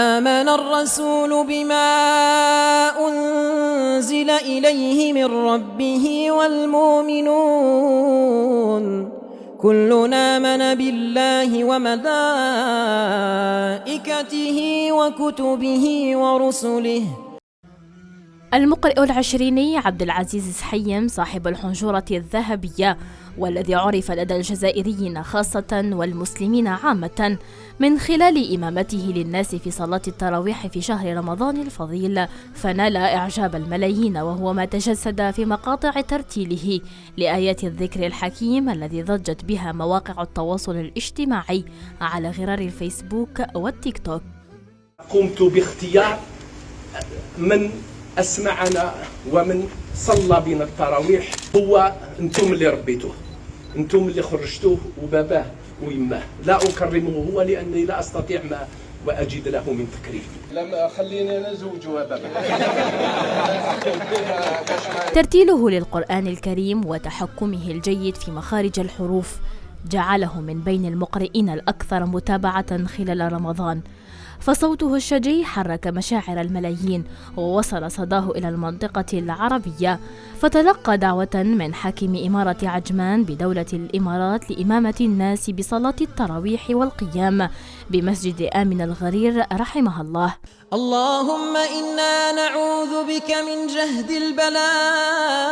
آمن الرسول بما أنزل إليه من ربه والمؤمنون كلنا آمن بالله وملائكته وكتبه ورسله. المقرئ العشريني عبد العزيز سحيم صاحب الحنجرة الذهبية، والذي عرف لدى الجزائريين خاصة والمسلمين عامة من خلال إمامته للناس في صلاة التراويح في شهر رمضان الفضيل، فنال إعجاب الملايين، وهو ما تجسد في مقاطع ترتيله لآيات الذكر الحكيم الذي ضجت بها مواقع التواصل الاجتماعي على غرار الفيسبوك والتيك توك. قمت باختيار من أسمعنا ومن صلى بنا التراويح، هو أنتم اللي ربيتوه، أنتم اللي خرجتوه، وباباه ويماه. لا أكرمه هو لأني لا أستطيع ما وأجد له من تكريم. لم خليني أنا زوجها بابا. ترتيله للقرآن الكريم وتحكمه الجيد في مخارج الحروف جعله من بين المقرئين الأكثر متابعة خلال رمضان، فصوته الشجي حرك مشاعر الملايين ووصل صداه إلى المنطقة العربية، فتلقى دعوة من حاكم إمارة عجمان بدولة الإمارات لإمامة الناس بصلاة التراويح والقيام بمسجد آمن الغرير رحمه الله. اللهم إنا نعوذ بك من جهد البلاء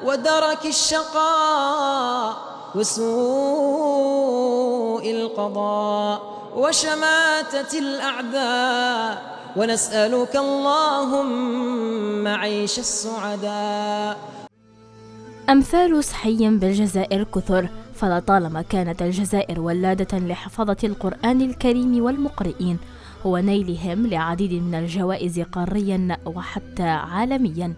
ودرك الشقاء وسوء القضاء وشماتة الأعداء، ونسألك اللهم عيش السعداء. أمثال سحيم بالجزائر كثر، فلطالما كانت الجزائر ولادة لحفظة القرآن الكريم والمقرئين ونيلهم لعديد من الجوائز قاريا وحتى عالميا.